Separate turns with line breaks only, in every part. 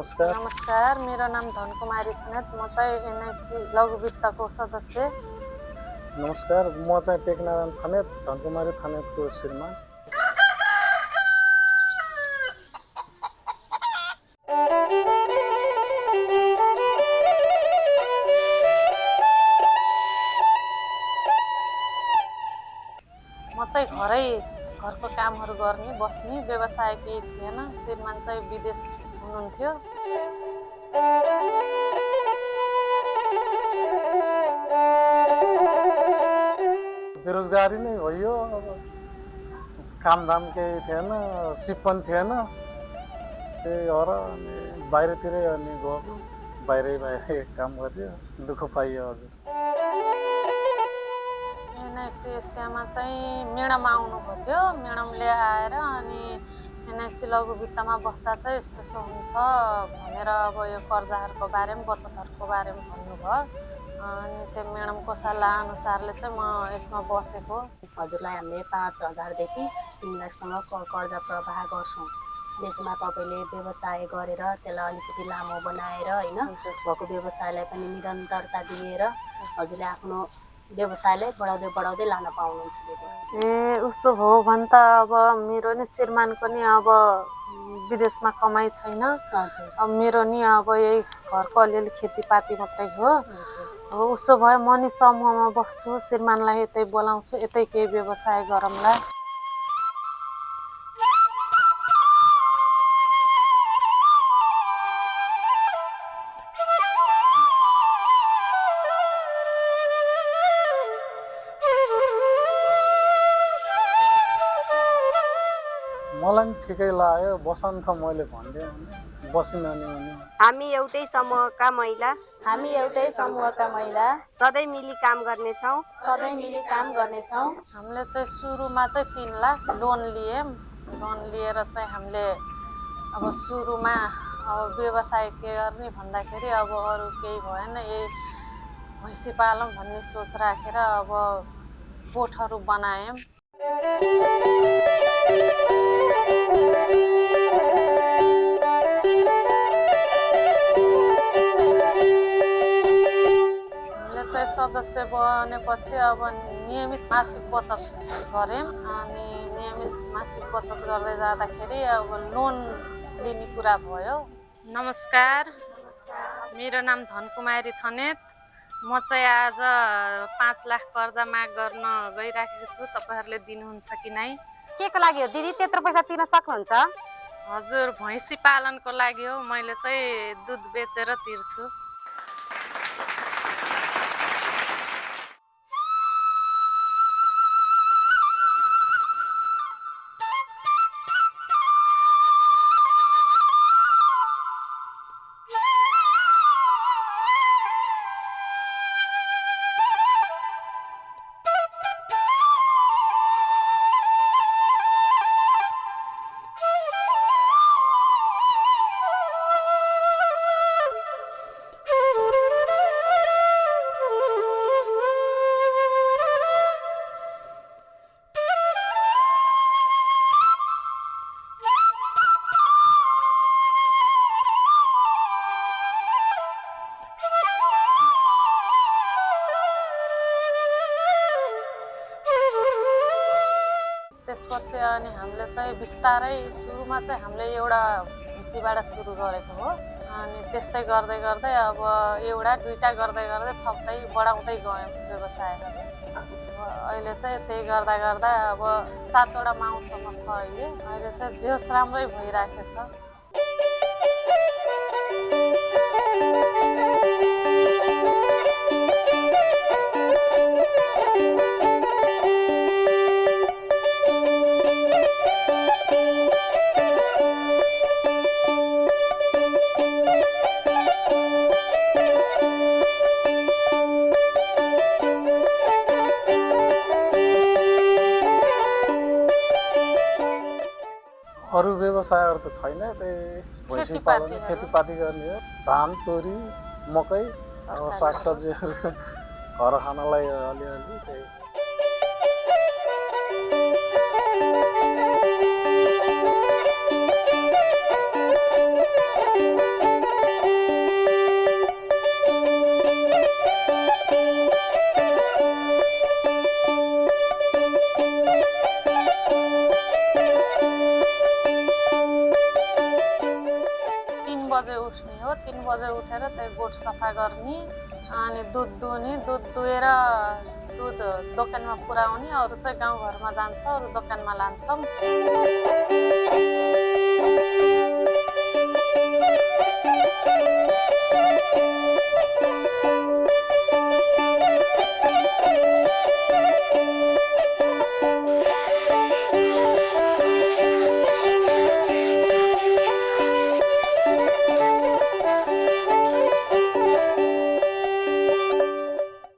नमस्कार।
नमस्कार, मेरो नाम धनकुमारी खनेत, म चाहिँ एनआइसी लघु वित्तको सदस्य।
नमस्कार, म चाहिँ टेकनारायण खनेत, धनकुमारी खनेतको श्रीमान।
म चाहिँ घरको कामहरू गर्ने, बस्ने, व्यवसाय केही थिएन। श्रीमान चाहिँ विदेश हुनुहुन्थ्यो।
बेरोजगारी नै हो यो, अब कामधाम केही थिएन, सिप पनि थिएन। त्यही हो र अनि बाहिरतिरै अनि गएको, बाहिरै काम गऱ्यो, दुःख पाइयो हजुर।
एनआइसी एसियामा चाहिँ म्याडम आउनुभएको थियो। म्याडमले आएर अनि एनआइसी लघु वित्तमा बस्दा चाहिँ यस्तो यस्तो हुन्छ भनेर अब यो कर्जाहरूको बारेमा, बचतहरूको बारेमा भन्नुभयो। अनि त्यो म्याडमको सल्लाह अनुसारले चाहिँ म यसमा बसेको।
हजुरलाई हामीले 5,000देखि 3 लाखसम्म कर्जा प्रवाह गर्छौँ। त्यसमा तपाईँले व्यवसाय गरेर त्यसलाई अलिकति लामो बनाएर होइन भएको व्यवसायलाई पनि निरन्तरता दिएर हजुरले आफ्नो व्यवसायलाई बढाउँदै लान पाउनुहुन्छ।
उसो हो भने त अब मेरो नि श्रीमानको नि अब विदेशमा कमाइ छैन। अब मेरो नि अब यही घरको अलिअलि खेतीपाती मात्रै हो। अब उसो भयो म नि समूहमा बस्छु, श्रीमानलाई यतै बोलाउँछु, यतै केही व्यवसाय गरौँला।
मलाई पनि ठिकै लाग्यो, बसन त मैले भनिदिएँ भने बसिनँ नि भने।
हामी एउटै समूहका महिला सधैँ मिली काम गर्नेछौँ।
हामीले चाहिँ सुरुमा चाहिँ 3 लाख लोन लियौँ। लोन लिएर चाहिँ हामीले अब सुरुमा अब व्यवसाय के गर्ने भन्दाखेरि अब अरू केही भएन, यही भैँसी पालौँ भन्ने सोच राखेर अब बोटहरू बनायौँ। सदस्य बनेपछि अब नियमित मासिक बचत गऱ्यौँ। अनि नियमित मासिक बचत गर्दै जाँदाखेरि अब लोन लिने कुरा भयो। नमस्कार, मेरो नाम धनकुमारी खनेत। म चाहिँ आज 5 लाख कर्जा माग गर्न गइराखेको छु। तपाईँहरूले दिनुहुन्छ कि नै?
के को लागि हो दिदी त्यत्रो पैसा तिर्न सक्नुहुन्छ?
हजुर, भैँसी पालनको लागि हो। मैले चाहिँ दुध बेचेर तिर्छु। त्यसपछि अनि हामीले चाहिँ बिस्तारै सुरुमा चाहिँ हामीले एउटा भैँसीबाट सुरु गरेको हो। अनि त्यस्तै गर्दै गर्दै अब एउटा दुईटा गर्दै थप्दै बढाउँदै गयौँ व्यवसायहरू। अहिले चाहिँ त्यही गर्दा गर्दा अब 7वटा माउसम्म छ। अहिले चाहिँ जे होस् राम्रै भइराखेको छ।
अरू व्यवसायहरू त छैन, त्यही भैँसी पालन, खेतीपाती गर्ने हो। धान, तोरी, मकै, अब सागसब्जीहरू घर खानलाई अलिअलि त्यही।
बजे उठेर त्यही गोठ सफा गर्ने अनि दुध दुहुने, दुध दुहेर दुध दोकानमा पुर्याउने, अरू चाहिँ गाउँघरमा जान्छ, अरू दोकानमा लान्छौँ।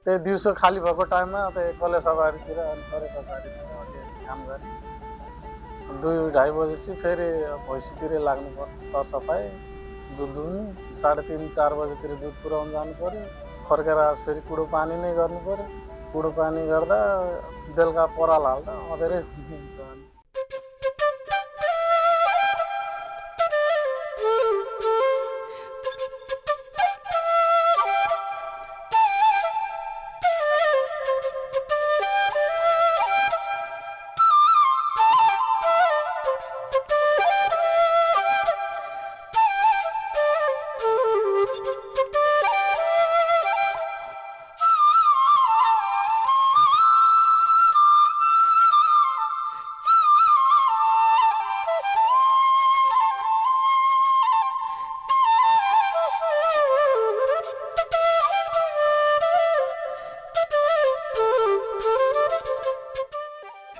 त्यही दिउँसो खाली भएको टाइममा त्यही कलेसाबारीतिर अनि करेसाबारीतिर अलिअलि काम गरेँ। 2-2:30 बजेपछि फेरि भैँसीतिर लाग्नुपर्छ सरसफाइ, दुध दुहुनु, 3:30-4 बजेतिर दुध पुऱ्याउनु जानु पऱ्यो। फर्केर फेरि कुडो पानी नै गर्नु पऱ्यो। कुडो पानी गर्दा बेलुका पराल हाल्दा अँधेरै हुन्छ।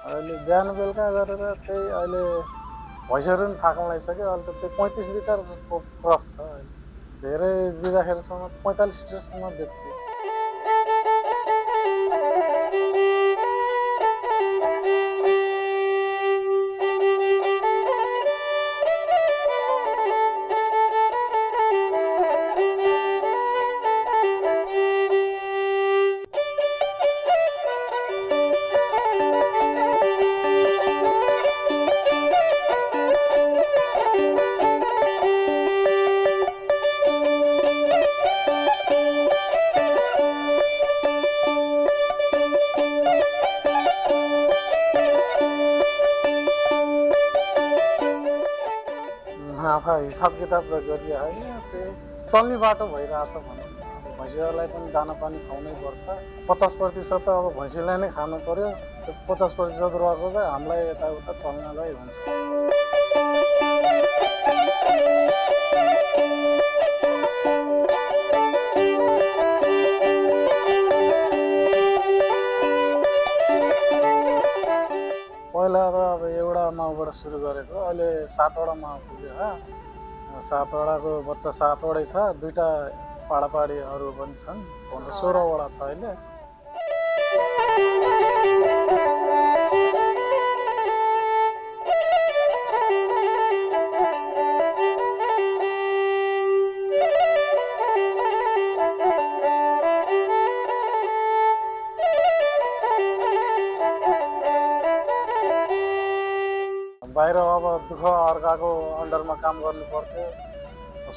अहिले बिहान बेलुका गरेर त्यही अहिले भैँसीहरू पनि थाक्न लागिसक्यो। अहिले त त्यही 35 लिटरको क्रस छ। अहिले धेरै दिँदाखेरिसम्म 45 लिटरसम्म बेच्छु। आफा हिसाब किताब गरिए होइन, त्यो चल्ने बाटो भइरहेछ भनौँ। अब भैँसीहरूलाई पनि दाना पानी खुवाउनै पर्छ। 50% त अब भैँसीलाई नै खानु पर्यो। त्यो 50% रहेको चाहिँ हामीलाई यताउता चल्नलाई हुन्छ। पहिला त अब एउटा माउबाट सुरु गरेको, अहिले 7वटा माउ पुग्यो। 7वटाको बच्चा 7वटै छ। 2टा पाडापाडी अरू पनि छन्, 16वटा छ अहिले। बाहिर अब दुःख अर्काको अन्डरमा काम गर्नु पर्थ्यो।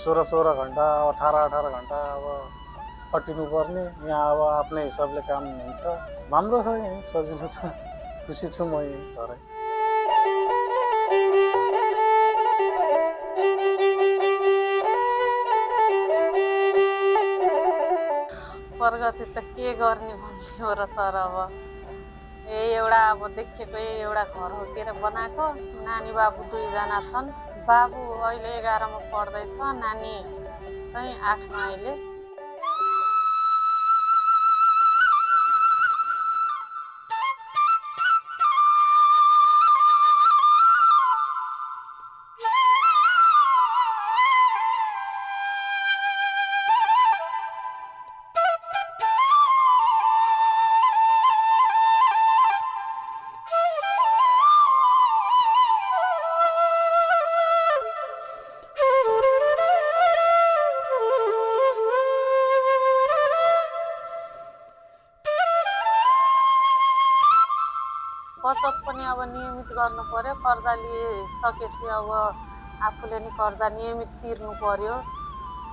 16 घन्टा, 18 घन्टा अब खटिनु पर्ने। यहाँ अब आफ्नै हिसाबले काम हुन्छ। राम्रो छ, यहीँ सजिलो छ। खुसी छु म यहीँ घरै।
प्रगति त के गर्ने भन्ने हो र सर। अब यही एउटा अब देखेको एउटा घरतिर बनाएको। नानी बाबु 2जना छन्। बाबु अहिले 11मा पढ्दैछ, नानी चाहिँ 8मा अहिले। बचत पनि अब नियमित गर्नु पर्यो। कर्जा लिइसकेपछि अब आफूले नि कर्जा नियमित तिर्नु पर्यो।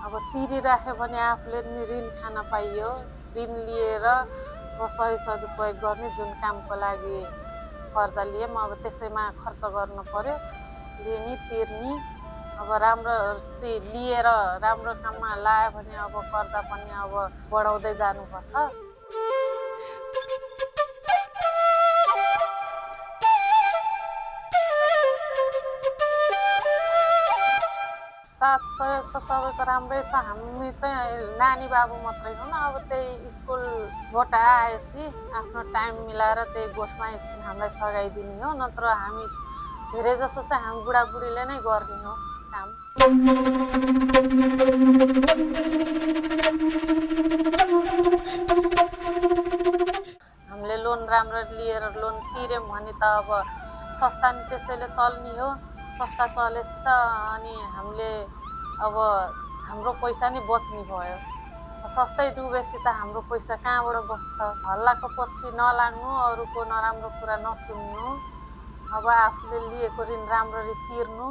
अब तिरिराख्यो भने आफूले नि ऋण खान पाइयो। ऋण लिएर सही सदुपयोग गर्ने, जुन कामको लागि कर्जा लिए अब त्यसैमा खर्च गर्नु पर्यो। लिने तिर्ने अब राम्रो लिएर राम्रो काममा लायो भने अब कर्जा पनि अब बढाउँदै जानुपर्छ। 7 सहयोग त सबैको राम्रै छ। हामी चाहिँ नानी बाबु मात्रै हो न, अब त्यही स्कुलबाट आएपछि आफ्नो टाइम मिलाएर त्यही गोठमा एकछिन हामीलाई सघाइदिने हो, नत्र हामी धेरै जसो चाहिँ हामी बुढाबुढीले नै गर्ने हो काम। हामीले लोन राम्ररी लिएर लोन तिर्यौँ भने त अब संस्था नि त्यसैले चल्ने हो। संस्था चलेपछि त अनि हामीले अब हाम्रो पैसा नि बच्ने भयो। सस्तै डुबेपछि त हाम्रो पैसा कहाँबाट बस्छ? हल्लाको पछि नलाग्नु, अरूको नराम्रो कुरा नसुन्नु, अब आफूले लिएको ऋण राम्ररी तिर्नु।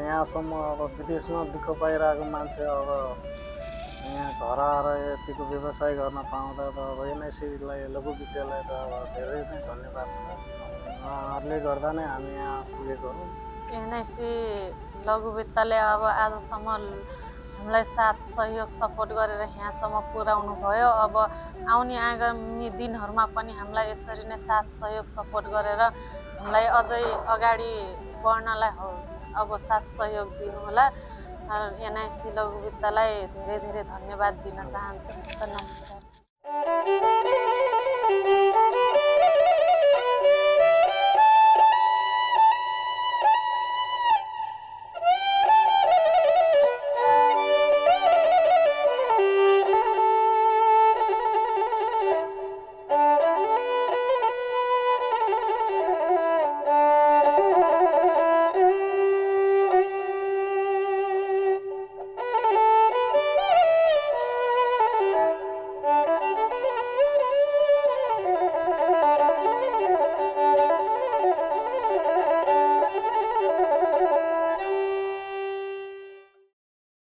यहाँसम्म अब विदेशमा दुःख पाइरहेको मान्छे अब यहाँ घर आएर यतिको व्यवसाय गर्न पाउँदा त अब एनआइसीलाई लघु विद्यालय त अब धेरै नै धन्यवाद छ। उहाँहरूले गर्दा नै हामी यहाँ पुगेको हो।
एनआइसी लघु विद्यालय अब आजसम्म हामीलाई साथ सहयोग सपोर्ट गरेर यहाँसम्म पुर्याउनु भयो। अब आउने आगामी दिनहरूमा पनि हामीलाई यसरी नै साथ सहयोग सपोर्ट गरेर हामीलाई अझै अगाडि बढ्नलाई अब साथ सहयोग दिनुहोला। एनआइसी लघु विद्यालय धेरै धेरै धन्यवाद दिन चाहन्छु। नमस्कार।